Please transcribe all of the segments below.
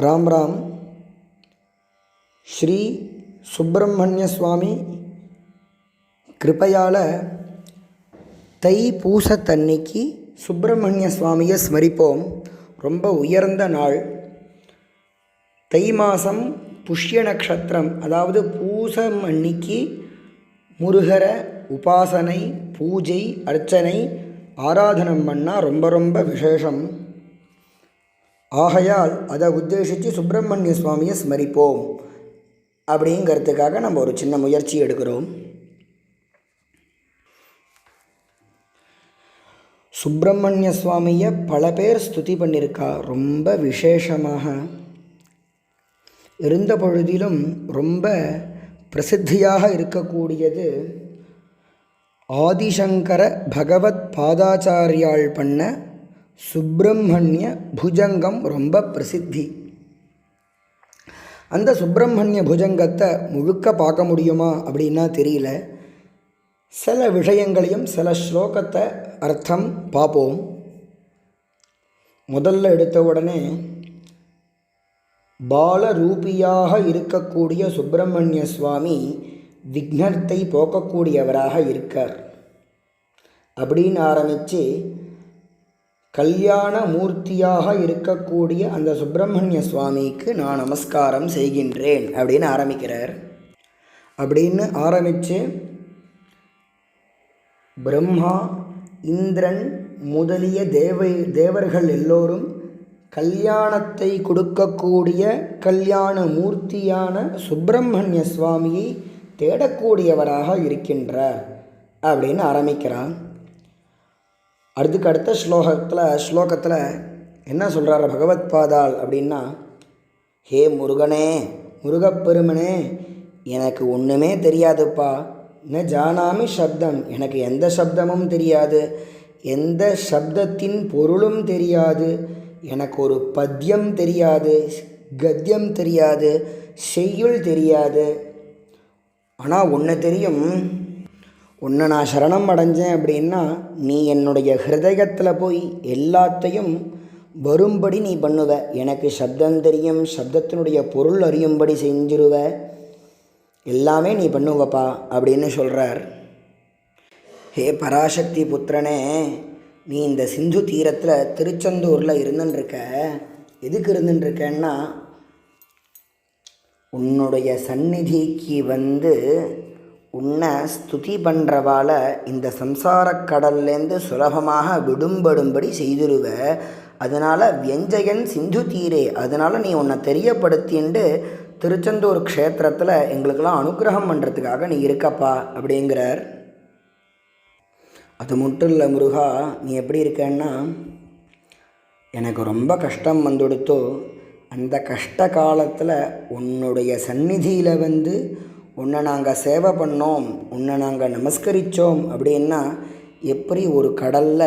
राम राम। श्री सुब्रह्मण्य स्वामी कृपयाल தை பூசத்தன்னைக்கு சுப்பிரமணிய சுவாமியை ஸ்மரிப்போம். ரொம்ப உயர்ந்த நாள். தை மாதம் புஷ்ய நட்சத்திரம், அதாவது பூசம் அன்னைக்கு முருகரை உபாசனை, பூஜை, அர்ச்சனை, ஆராதனம் பண்ணால் ரொம்ப விசேஷம். ஆகையால் அதை உத்தேசித்து சுப்பிரமணிய சுவாமியை ஸ்மரிப்போம் அப்படிங்கிறதுக்காக நம்ம ஒரு சின்ன முயற்சி எடுக்கிறோம். சுப்பிரமணிய சுவாமியை பல பேர் ஸ்துதி பண்ணியிருக்கா. ரொம்ப விசேஷமாக இருந்த பொழுதிலும் ரொம்ப பிரசித்தியாக இருக்கக்கூடியது ஆதிசங்கர பகவத் பாதாச்சாரியால் பண்ண சுப்பிரமணிய புஜங்கம் ரொம்ப பிரசித்தி. அந்த சுப்பிரமணிய புஜங்கத்தை முழுக்க பார்க்க முடியுமா அப்படின்னா தெரியல. சில விஷயங்களையும் சில ஸ்லோகத்தை அர்த்தம் பார்ப்போம். முதல்ல எடுத்த உடனே பாலரூபியாக இருக்கக்கூடிய சுப்பிரமணிய சுவாமி விக்னத்தை போக்கக்கூடியவராக இருக்கார் அப்படின்னு ஆரம்பித்து கல்யாண மூர்த்தியாக இருக்கக்கூடிய அந்த சுப்பிரமணிய சுவாமிக்கு நான் நமஸ்காரம் செய்கின்றேன் அப்படின்னு ஆரம்பிக்கிறார். அப்படின்னு ஆரம்பித்து பிரம்மா, இந்திரன் முதலிய தேவர்கள் எல்லோரும் கல்யாணத்தை கொடுக்கக்கூடிய கல்யாண மூர்த்தியான சுப்பிரமணிய சுவாமியை தேடக்கூடியவராக இருக்கின்றார் அப்படின்னு ஆரம்பிக்கிறான். அடுத்த ஸ்லோகத்தில் என்ன சொல்கிறார் பகவத் பாதாள் அப்படின்னா, ஹே முருகனே, முருகப்பெருமனே, எனக்கு ஒன்றுமே தெரியாதுப்பா. ந ஜானாமி சப்தம், எனக்கு எந்த சப்தமும் தெரியாது, எந்த சப்தத்தின் பொருளும் தெரியாது, எனக்கு ஒரு பத்யம் தெரியாது, கத்தியம் தெரியாது, செய்யுள் தெரியாது. ஆனால் ஒன்று தெரியும், உன்னை நான் சரணம் அடைஞ்சேன் அப்படின்னா நீ என்னுடைய ஹிருதயத்தில் போய் எல்லாத்தையும் வரும்படி நீ பண்ணுவ. எனக்கு சப்தம் தெரியும், சப்தத்தினுடைய பொருள் அறியும்படி செஞ்சிருவ, எல்லாமே நீ பண்ணுவப்பா அப்படின்னு சொல்கிறார். ஹே பராசக்தி புத்திரனே, நீ இந்த சிந்து தீரத்தில் திருச்செந்தூரில் இருந்துருக்க. எதுக்கு இருந்துருக்கன்னா, உன்னுடைய சந்நிதிக்கு உன்னை ஸ்துதி பண்ணுறவால் இந்த சம்சாரக் கடல்லேருந்து சுலபமாக விடும்படும்படி செய்திருவ. அதனால் வியஞ்சகன் சிந்து தீரே, அதனால் நீ உன்னை தெரியப்படுத்தின்ட்டு திருச்செந்தூர் க்ஷேத்திரத்தில் எங்களுக்கெல்லாம் அனுகிரகம் பண்ணுறதுக்காக நீ இருக்கப்பா அப்படிங்கிறார். அது மட்டும் இல்லை முருகா, நீ எப்படி இருக்கன்னா, எனக்கு ரொம்ப கஷ்டம் வந்துடுத்தோ, அந்த கஷ்ட காலத்தில் உன்னுடைய சந்நிதியில் உன்னை நாங்கள் சேவை பண்ணோம், உன்னை நாங்கள் நமஸ்கரித்தோம் அப்படின்னா எப்படி ஒரு கடலில்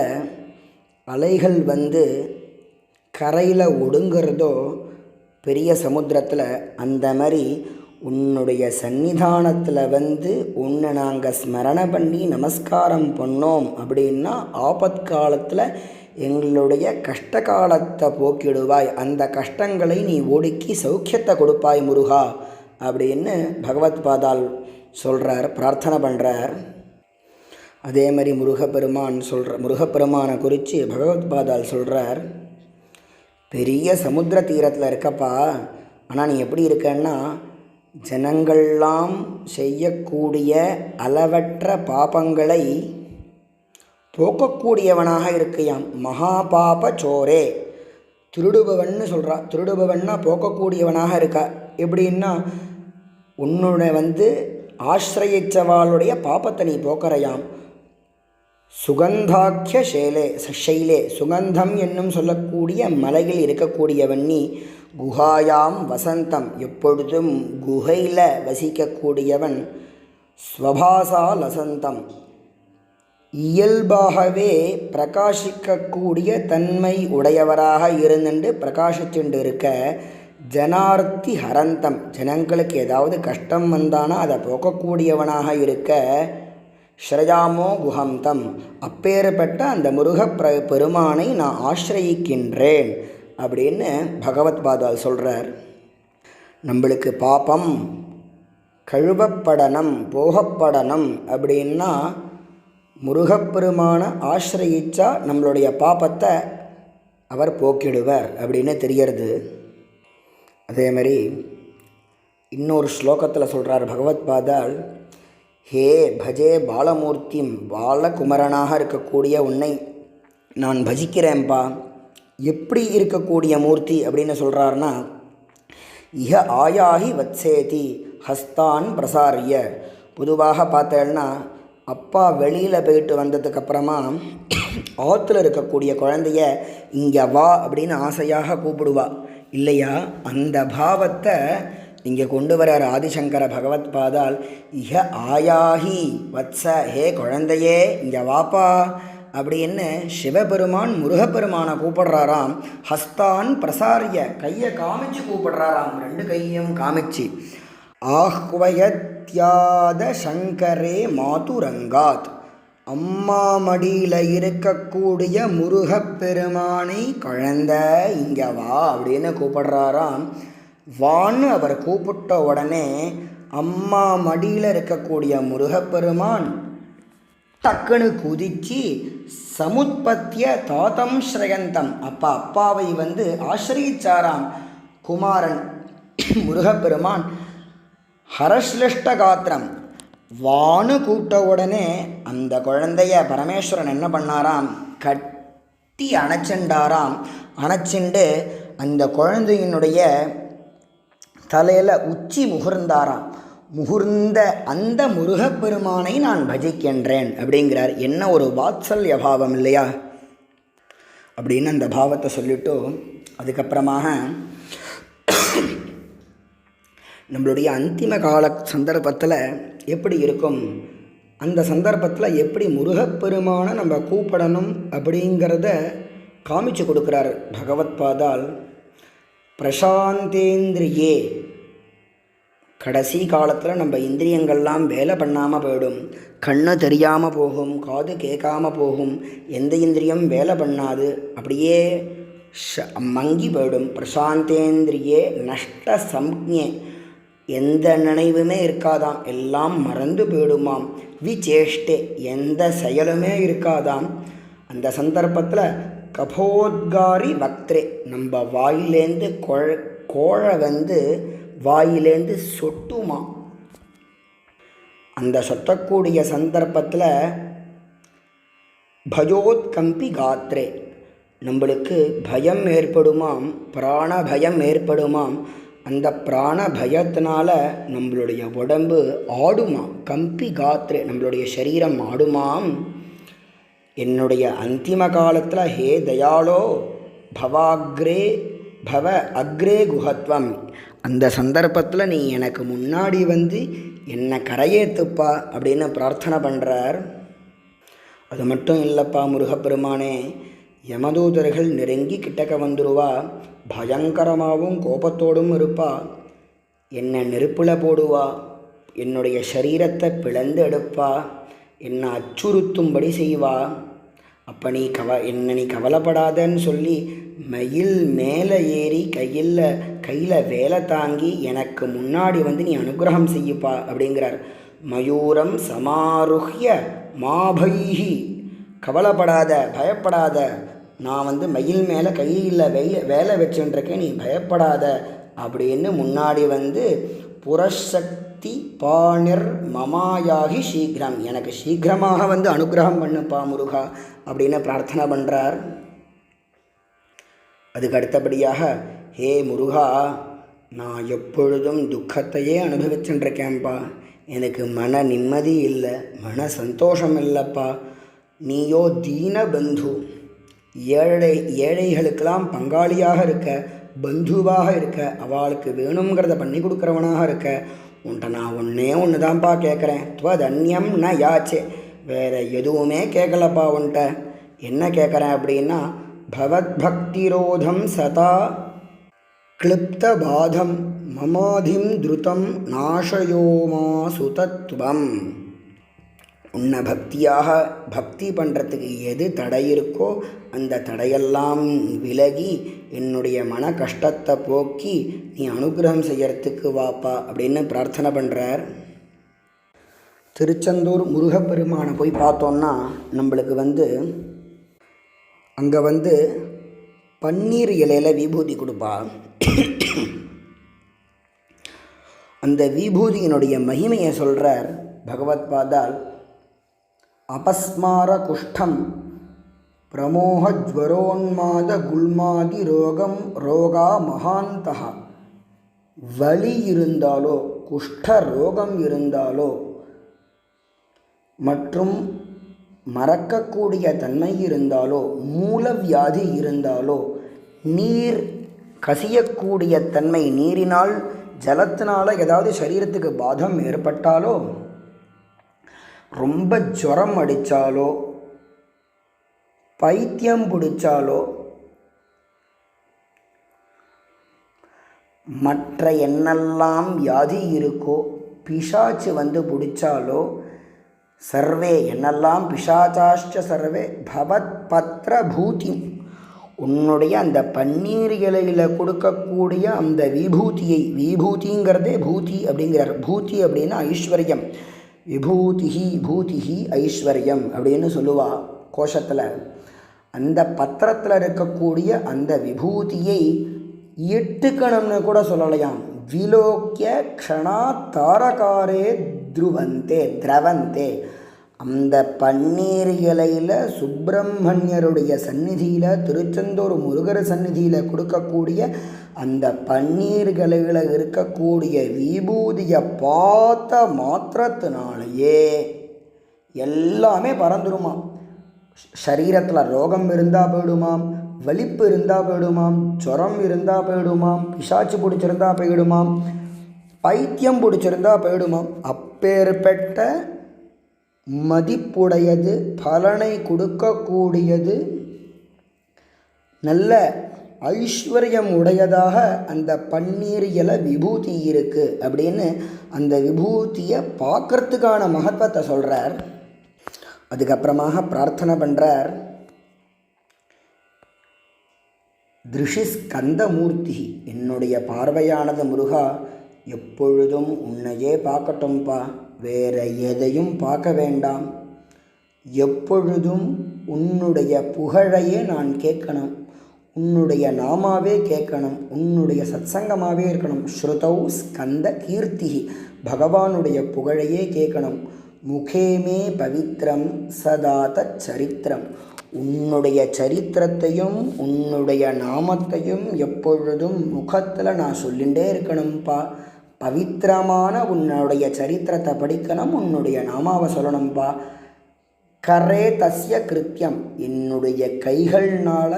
அலைகள் கரையில் ஒடுங்கிறதோ பெரிய சமுத்திரத்தில், அந்த மாதிரி உன்னுடைய சன்னிதானத்தில் உன்னை நாங்கள் ஸ்மரணை பண்ணி நமஸ்காரம் பண்ணோம் அப்படின்னா ஆபத்காலத்தில் எங்களுடைய கஷ்ட காலத்தை போக்கிடுவாய், அந்த கஷ்டங்களை நீ ஒடுக்கி சௌக்கியத்தை கொடுப்பாய் முருகா அப்படின்னு பகவத் பாதால் சொல்கிறார், பிரார்த்தனை பண்ணுறார். அதே மாதிரி முருகப்பெருமானை குறித்து பகவத் பாதால் சொல்கிறார், பெரிய சமுத்திர தீரத்தில் இருக்கப்பா, ஆனால் நீ எப்படி இருக்கன்னா, ஜனங்கள்லாம் செய்யக்கூடிய அளவற்ற பாபங்களை போக்கக்கூடியவனாக இருக்கையாம். மகாபாப சோரே, திருடுபவன்னு சொல்கிறா. திருடுபவன்னா போக்கக்கூடியவனாக இருக்கா. எப்படின்னா, உன்னுடைய ஆசிரயிச்சவாளுடைய பாப்பத்தை நீ போக்கறையாம். சுகந்தாக்கிய ஷைலே, சுகந்தம் என்னும் சொல்லக்கூடிய மலையில் இருக்கக்கூடியவன் நீ. குஹாயாம் வசந்தம், எப்பொழுதும் குகையில் வசிக்கக்கூடியவன். ஸ்வபாசா லசந்தம், இயல்பாகவே பிரகாசிக்கக்கூடிய தன்மை உடையவராக இருந்துட்டு பிரகாசிச்சுண்டு இருக்க. ஜனார்த்தி ஹரந்தம், ஜனங்களுக்கு ஏதாவது கஷ்டம் வந்தானா அதை போக்கக்கூடியவனாக இருக்க. ஸ்ரயாமோ குஹந்தம், அப்பேற்பட்ட அந்த பெருமானை நான் ஆசிரயிக்கின்றேன் அப்படின்னு பகவத்பாதால் சொல்கிறார். நம்மளுக்கு பாபம் கழுவப்படணும், போகப்படணும் அப்படின்னா முருகப்பெருமான ஆசிரயிச்சா நம்மளுடைய பாபத்தை அவர் போக்கிடுவார் அப்படின்னு தெரியறது. அதே மாதிரி இன்னொரு ஸ்லோகத்தில் சொல்கிறார் பகவத்பாதால், ஹே பஜே பாலமூர்த்திம், பாலகுமரனாக இருக்கக்கூடிய உன்னை நான் பஜிக்கிறேன்பா. எப்படி இருக்கக்கூடிய மூர்த்தி அப்படின்னு சொல்கிறாருன்னா, இஹ ஆயாகி வத்சேதி ஹஸ்தான் பிரசாரிய. பொதுவாக பார்த்தேன்னா அப்பா வெளியில் போயிட்டு வந்ததுக்கப்புறமா ஆற்றுல இருக்கக்கூடிய குழந்தைய இங்கே வா அப்படின்னு ஆசையாக கூப்பிடுவா இல்லையா? அந்த பாவத்தை இங்கே கொண்டு வரார் ஆதிசங்கர பகவத்பாதால். இஹ ஆயாகி வத்ச, ஹே குழந்தையே இங்கே வாப்பா அப்படின்னு சிவபெருமான் முருகப்பெருமானை கூப்பிடுறாராம். ஹஸ்தான் பிரசாரிய, கையை காமிச்சு கூப்பிடுறாராம், ரெண்டு கையும் காமிச்சு. ஆஹ்வயத்யாத சங்கரே மாதுரங்காத், அம்மா மடியில் இருக்கக்கூடிய முருகப்பெருமானை குழந்த இங்கே வா அப்படின்னு கூப்பிடுறாராம். வான்னு அவர் கூப்பிட்ட உடனே அம்மா மடியில் இருக்கக்கூடிய முருகப்பெருமான் டக்குன்னு குதிச்சு சமுத்பத்திய தாத்தம் ஸ்ரயந்தம், அப்பாவை ஆசிரியிச்சாராம் குமாரன் முருகப்பெருமான். ஹரஸ்லிஷ்ட காத்திரம், வானு கூப்பிட்ட உடனே அந்த குழந்தைய பரமேஸ்வரன் என்ன பண்ணாராம், கட்டி அணைச்சண்டாராம். அணைச்சிண்டு அந்த குழந்தையினுடைய தலையில் உச்சி முகர்ந்தாராம். முகர்ந்த அந்த முருகப்பெருமானை நான் பஜிக்கின்றேன் அப்படிங்கிறார். என்ன ஒரு வாத்சல்ய பாவம் இல்லையா அப்படின்னு அந்த பாவத்தை சொல்லிவிட்டு அதுக்கப்புறமாக நம்மளுடைய அந்திம கால சந்தர்ப்பத்தில் எப்படி இருக்கும், அந்த சந்தர்ப்பத்தில் எப்படி முருகப்பெருமானை நம்ம கூப்பிடணும் அப்படிங்கிறத காமிச்சு கொடுக்குறார் பகவத்பாதால். பிரசாந்தேந்திரியே, கடைசி காலத்தில் நம்ம இந்திரியங்கள்லாம் வேலை பண்ணாமல் போயிடும். கண்ணு தெரியாமல் போகும், காது கேட்காமல் போகும், எந்த இந்திரியம் வேலை பண்ணாது, அப்படியே மங்கி போயிடும். பிரசாந்தேந்திரியே நஷ்ட சம்ஞே, எந்த நினைவுமே இருக்காதாம், எல்லாம் மறந்து போயிடுமாம். விசேஷ்டே, எந்த செயலுமே இருக்காதாம். அந்த சந்தர்ப்பத்தில் கபோத்காரி வக்திரே, நம்ம வாயிலேருந்து கோழை வாயிலேருந்து சொட்டுமா. அந்த சொட்டக்கூடிய சந்தர்ப்பத்தில் பயோத்கம்பி காத்ரே, நம்மளுக்கு பயம் ஏற்படுமாம், பிராண பயம் ஏற்படுமாம். அந்த பிராண பயத்தினால நம்மளுடைய உடம்பு ஆடுமா. கம்பி காத்ரே, நம்மளுடைய சரீரம் ஆடுமாம். என்னுடைய அந்திம காலத்தில் ஹே தயாளோ பவ அக்ரே குஹத்வம், அந்த சந்தர்ப்பத்தில் நீ எனக்கு முன்னாடி என்னை கரையேற்றுப்பா அப்படின்னு பிரார்த்தனை பண்ணுறார். அது மட்டும் இல்லைப்பா முருகப்பெருமானே, யமதூதர்கள் நெருங்கி கிட்டக்க வந்துடுவா, பயங்கரமாகவும் கோபத்தோடும் இருப்பா, என்னை நெருப்பில் போடுவா, என்னுடைய சரீரத்தை பிளந்து எடுப்பா, என்னை அச்சுறுத்தும்படி செய்வா. அப்போ நீ கவலைப்படாதன்னு சொல்லி மயில் மேலே ஏறி கையில் வேலை தாங்கி எனக்கு முன்னாடி நீ அனுகிரகம் செய்யுப்பா அப்படிங்கிறார். மயூரம் சமாருஹ்ய மாபைஹி, கவலைப்படாத, பயப்படாத, நான் மயில் மேலே கையில் வேலை வச்சுருக்கேன், நீ பயப்படாத அப்படின்னு முன்னாடி புரசக்தி பாணிர் மமாயாகி சீக்கிரம், எனக்கு சீக்கிரமாக அனுகிரகம் பண்ணுப்பா முருகா அப்படின்னு பிரார்த்தனை பண்ணுறார். அதுக்கு அடுத்தபடியாக, ஹே முருகா, நான் எப்பொழுதும் துக்கத்தையே அனுபவிச்சுருக்கேன்ப்பா, எனக்கு மன நிம்மதி இல்லை, மன சந்தோஷம் இல்லைப்பா. நீயோ தீன பந்து, ஏழைகளுக்கெல்லாம் பங்காளியாக இருக்க, பந்துவாக இருக்க, அவளுக்கு வேணுங்கிறத பண்ணி கொடுக்குறவனாக இருக்க. உன்ட்ட நான் ஒன்று தான்ப்பா கேட்குறேன். துவதன்யம் ந யாச்சே, வேறு எதுவுமே கேட்கலப்பா உன்ட்ட. என்ன கேட்குறேன் அப்படின்னா, பவத் பக்திரோதம் சதா கிளிப்த பாதம் மமாதிம் திருதம் நாசயோமா சுதத்வம். உன்னை பக்தி பண்ணுறதுக்கு எது தடை இருக்கோ அந்த தடையெல்லாம் விலகி என்னுடைய மன கஷ்டத்தை போக்கி நீ அனுகிரகம் செய்யறதுக்கு வாப்பா அப்படின்னு பிரார்த்தனை பண்ணுறார். திருச்செந்தூர் முருகப்பெருமானை போய் பார்த்தோன்னா நம்மளுக்கு அங்கே பன்னீர் இலையில் விபூதி கொடுப்பா. அந்த விபூதியினுடைய மகிமையை சொல்கிறார் பகவத்பாதால். அபஸ்மார குஷ்டம் பிரமோக ஜ்வரோன்மாத குல்மாதி ரோகா மகாந்தா. வலி இருந்தாலோ குஷ்ட ரோகம் இருந்தாலோ மற்றும் மறக்கக்கூடிய தன்மை இருந்தாலோ மூலவியாதி இருந்தாலோ நீர் கசியக்கூடிய தன்மை, நீரினால் ஜலத்தினால ஏதாவது சரீரத்துக்கு பாதம் ஏற்பட்டாலோ, ரொம்ப ஜுரம் அடித்தாலோ, பைத்தியம் பிடிச்சாலோ, மற்ற என்னெல்லாம் வியாதி இருக்கோ, பிசாச்சு பிடிச்சாலோ, சர்வே என்னெல்லாம் பிசாச்சாஷ்ட சர்வே பவத் பத்ர பூதி, உன்னுடைய அந்த பன்னீர் இலையில் கொடுக்கக்கூடிய அந்த விபூதியை, விபூதிங்கிறதே பூதி அப்படிங்கிறார். பூதி அப்படின்னா ஐஸ்வர்யம். விபூதிஹி பூதிஹி ஐஸ்வர்யம் அப்படின்னு சொல்லுவா கோஷத்தில். அந்த பத்திரத்தில் இருக்கக்கூடிய அந்த விபூதியை எட்டுக்கணும்னு கூட சொல்லலையாம். விலோக்கிய க்ஷணா தாரகாரே திரவந்தே. அந்த பன்னீர் இலையில் சுப்பிரமணியருடைய சந்நிதியில், திருச்செந்தூர் முருகர் சந்நிதியில் கொடுக்கக்கூடிய அந்த பன்னீர் இலையில் இருக்கக்கூடிய விபூதியை பார்த்த மாத்திரத்தினாலேயே எல்லாமே பறந்துருமாம். சரீரத்தில் ரோகம் இருந்தால் போயிடுமாம், வலிப்பு இருந்தால் போயிடுமாம், ஜுரம் இருந்தால் போயிடுமாம், பிசாச்சு பிடிச்சிருந்தா போயிடுமாம், பைத்தியம் பிடிச்சிருந்தா போயிடுமாம். அப்பேற்பட்ட மதிப்புடையது, பலனை கொடுக்கக்கூடியது, நல்ல ஐஸ்வர்யம் உடையதாக அந்த பன்னீர் இலை விபூதி இருக்குது அப்படின்னு அந்த விபூதியை பார்க்கறதுக்கான மகத்துவத்தை சொல்கிறார். அதுக்கப்புறமாக பிரார்த்தனை பண்ணுறார். திருஷி ஸ்கந்தமூர்த்தி, என்னுடைய பார்வையானது முருகா எப்பொழுதும் உன்னையே பார்க்கட்டும்பா, வேற எதையும் பார்க்க வேண்டாம். எப்பொழுதும் உன்னுடைய புகழையே நான் கேட்கணும், உன்னுடைய நாமாவே கேட்கணும், உன்னுடைய சத்சங்கமாகவே இருக்கணும். ஸ்ருதௌ ஸ்கந்த கீர்த்தி, பகவானுடைய புகழையே கேட்கணும். முகேமே பவித்ரம் சதாத சரித்திரம், உன்னுடைய சரித்திரத்தையும் உன்னுடைய நாமத்தையும் எப்பொழுதும் முகத்தில் நான் சொல்லிகிட்டே இருக்கணும்ப்பா. பவித்திரமான உன்னுடைய சரித்திரத்தை படிக்கணும், உன்னுடைய நாமாவை சொல்லணும்பா. கரே தஸ்ய கிருத்தியம், என்னுடைய கைகள்னால்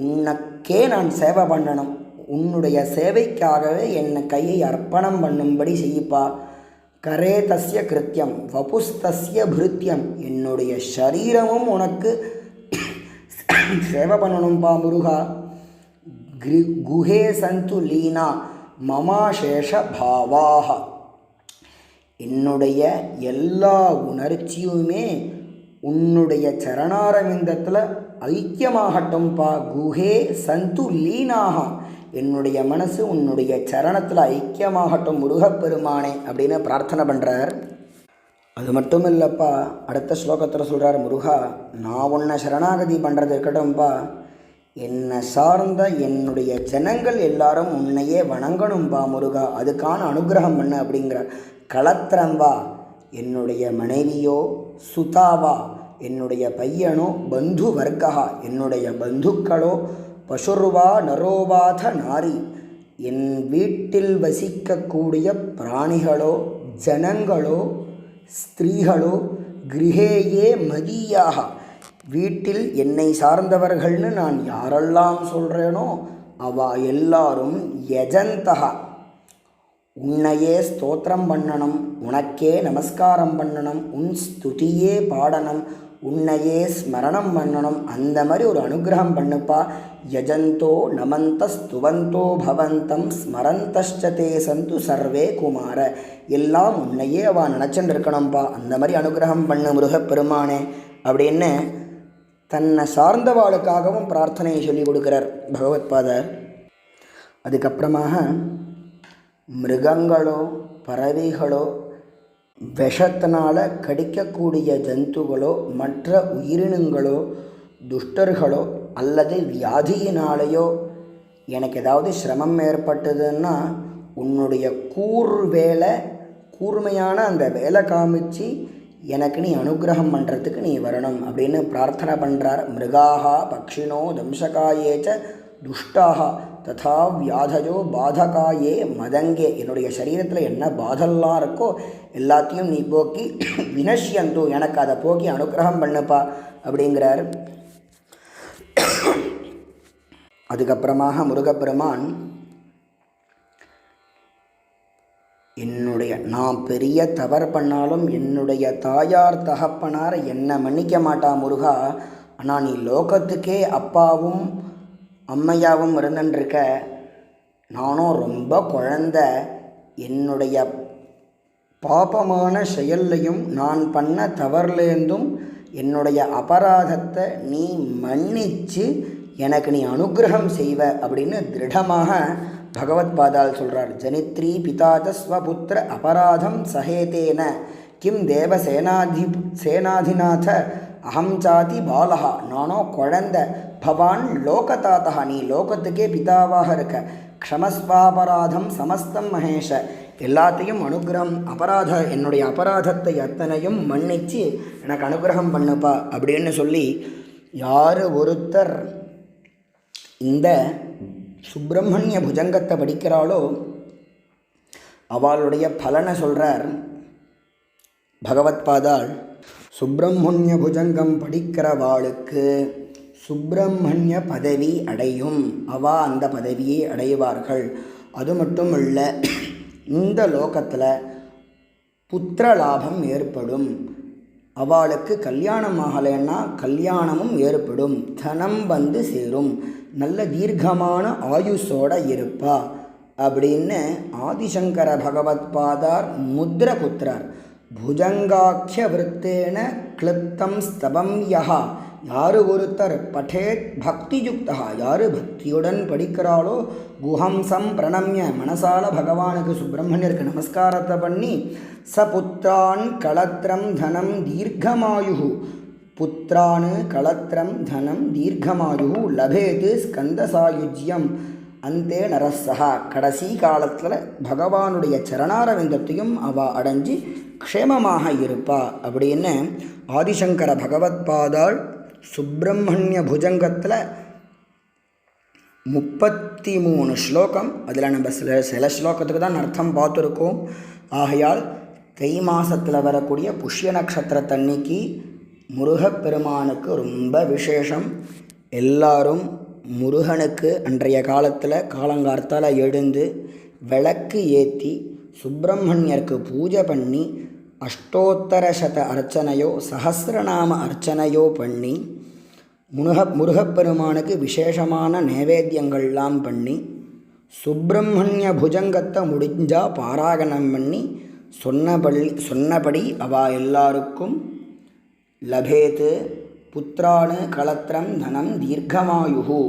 உனக்கே நான் சேவை பண்ணணும், உன்னுடைய சேவைக்காகவே என் கையை அர்ப்பணம் பண்ணும்படி செய்யப்பா. கரே தஸ்ய கிருத்தியம் வபுஸ்தஸ்ய பிருத்தியம், என்னுடைய சரீரமும் உனக்கு சேவை பண்ணணும்பா முருகா. குஹே சந்து லீனா மமாசேஷ பாவாக, என்னுடைய எல்லா உணர்ச்சியுமே உன்னுடைய சரணாரவிந்தத்தில் ஐக்கியமாகட்டும்பா. குஹே சந்து லீனாக, என்னுடைய மனசு உன்னுடைய சரணத்தில் ஐக்கியமாகட்டும் முருகப்பெருமானே அப்படின்னு பிரார்த்தனை பண்ணுறார். அது மட்டும் இல்லைப்பா, அடுத்த ஸ்லோகத்தில் சொல்கிறார், முருகா நான் உன்னை சரணாகதி பண்ணுறது இருக்கட்டும்பா, என்னை சார்ந்த என்னுடைய ஜனங்கள் எல்லாரும் உன்னையே வணங்கணும்பா முருகா, அதுக்கான அனுகிரகம் பண்ணு அப்படிங்கிறார். களத்திரம்பா, என்னுடைய மனைவியோ, சுதாவா என்னுடைய பையனோ, பந்து வர்க்கா என்னுடைய பந்துக்களோ, பசுர்வா நரோவாத நாரி என் வீட்டில் வசிக்கக்கூடிய பிராணிகளோ, ஜனங்களோ, ஸ்திரீகளோ, கிரகேயே மதியாக, வீட்டில் என்னை சார்ந்தவர்கள்னு நான் யாரெல்லாம் சொல்கிறேனோ அவ எல்லாரும் யஜந்தகா, உன்னையே ஸ்தோத்திரம் பண்ணணும், உனக்கே நமஸ்காரம் பண்ணணும், உன் ஸ்துதியே பாடணும், உன்னையே ஸ்மரணம் பண்ணணும். அந்த மாதிரி ஒரு அனுகிரகம் பண்ணுப்பா. யஜந்தோ நமந்தஸ்துவந்தோ பவந்தம் ஸ்மரந்தே சந்து சர்வே குமார. எல்லாம் உன்னையே அவள் நினச்சின்னு இருக்கணும்ப்பா. அந்த மாதிரி அனுகிரகம் பண்ணு முருகப்பெருமானே அப்படின்னு தன்னை சார்ந்தவாளுக்காகவும் பிரார்த்தனையை சொல்லி கொடுக்குறார் பகவத்பாதர். அதுக்கப்புறமாக மிருகங்களோ பறவைகளோ விஷத்தினால் கடிக்கக்கூடிய ஜந்துகளோ மற்ற உயிரினங்களோ துஷ்டர்களோ அல்லது வியாதியினாலேயோ எனக்கு ஏதாவது சிரமம் ஏற்பட்டதுன்னா உன்னுடைய கூர்மையான அந்த வேலை காமிச்சு எனக்கு நீ அனுகிரகம் பண்ணுறதுக்கு நீ வரணும் அப்படின்னு பிரார்த்தனை பண்ணுறார். மிருகாஹா பக்ஷினோ தம்சகாயேச்ச துஷ்டாக ததா வியாதயோ பாதகாயே மதங்கே. என்னுடைய சரீரத்தில் என்ன பாதெல்லாம் இருக்கோ எல்லாத்தையும் நீ போக்கி வினஷ்யந்தோ எனக்கு அதை போக்கி அனுகிரகம் பண்ணுப்பா அப்படிங்கிறார். அதுக்கப்புறமாக முருகப்பெருமான் நான் பெரிய தவறு பண்ணாலும் என்னுடைய தாயார் தகப்பனார் என்னை மன்னிக்க மாட்டா முருகா. ஆனால் நீ லோகத்துக்கே அப்பாவும் அம்மையாவும் இருந்துருக்க. நானும் ரொம்ப குழந்த. என்னுடைய பாபமான செயல்லையும் நான் பண்ண தவறுலேருந்தும் என்னுடைய அபராதத்தை நீ மன்னிச்சு எனக்கு நீ அனுகிரகம் செய்வ அப்படின்னு திருடமாக பகவத்பாதால் சொல்கிறார். ஜனித்ரி பிதாச்ச ஸ்வபுத்திர அபராதம் சஹேதேன கிம் தேவ சேனாதிநாத அகம் சாதி பாலகா. நானோ குழந்த. பவான் லோகதாத்தா. நீ லோகத்துக்கே பிதாவாக இருக்க. க்ஷமஸ்வாபராதம் சமஸ்தம் மகேஷ. எல்லாத்தையும் அனுகிரகம் என்னுடைய அபராதத்தை அத்தனையும் மன்னிச்சு எனக்கு அனுகிரகம் பண்ணுப்பா அப்படின்னு சொல்லி யார் ஒருத்தர் இந்த சுப்பிரமணிய புஜங்கத்தை படிக்கிறாளோ அவளுடைய பலனை சொல்கிறார் பகவத்பாதால். சுப்பிரமணிய புஜங்கம் படிக்கிறவாளுக்கு சுப்பிரமணிய பதவி அடையும். அந்த பதவியை அடைவார்கள். அது மட்டும் இல்லை, இந்த லோகத்தில் புத்திர லாபம் ஏற்படும். அவளுக்கு கல்யாணம் ஆகலைன்னா கல்யாணமும் ஏற்படும். தனம் வந்து சேரும். நல்ல தீர்க்கமான ஆயுஷோட இருப்பா அப்படின்னு ஆதிசங்கர பகவத்பாதார் முத்ர குத்துறார். புஜங்காக்கிய விருத்தேன கிளிப்தம் ஸ்தபம் யஹா. யார் ஒருத்தர் பட்டேத் பக்தி யுக்தா. யார் பக்தியுடன் படிக்கிறாளோ குஹம்சம் பிரணம்ய மனசால பகவானுக்கு சுப்பிரமணியருக்கு நமஸ்காரத்தை பண்ணி சபுத்திரான் களத்திரம் தனம் தீர்க்கமாயு. புத்திரான் களத்திரம் தனம் தீர்க்கமாயு லபேது ஸ்கந்தசாயுஜ்யம் அந்தே நரசகா. கடைசி காலத்தில் பகவானுடைய சரணாரவிந்தத்தையும் அவள் அடைஞ்சு க்ஷேமமாக இருப்பா அப்படின்னு ஆதிசங்கர பகவத்பாதால் சுப்பிரமணிய புஜங்கத்தில் 33 ஸ்லோகம். அதில் நம்ம சில ஸ்லோகத்துக்கு தான் அர்த்தம் பார்த்துருக்கோம். ஆகையால் தை மாதத்தில் வரக்கூடிய புஷ்ய நட்சத்திரத்தன்னைக்கு முருகப்பெருமானுக்கு ரொம்ப விசேஷம். எல்லாரும் முருகனுக்கு அன்றைய காலத்தில் காலங்கார்த்தால் எழுந்து விளக்கு ஏற்றி சுப்பிரமணியருக்கு பூஜை பண்ணி அஷ்டோத்தரசத அர்ச்சனையோ சஹசிரநாம அர்ச்சனையோ பண்ணி முருகப்பெருமானுக்கு விசேஷமான நைவேத்தியங்கள்லாம் பண்ணி சுப்பிரமணிய புஜங்கத்தை முடிஞ்சால் பாராயணம் பண்ணி சொன்னபடி அவள் எல்லாருக்கும் லபேத்து புத்திரானு களத்திரம் தனம் தீர்க்கமாயு.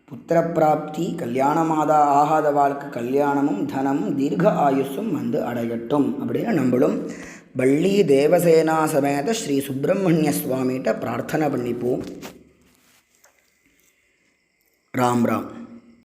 புத்திரப்பிராப்தி கல்யாணமாதா ஆகாத வாழ்க்கை கல்யாணமும் தனமும் தீர்க்க ஆயுஷும் வந்து அடையட்டும் அப்படின்னு நம்மளும் வள்ளி தேவசேனா சமேத ஸ்ரீ சுப்பிரமணிய சுவாமிகிட்ட பிரார்த்தனை பண்ணிப்போம். ராம் ராம்.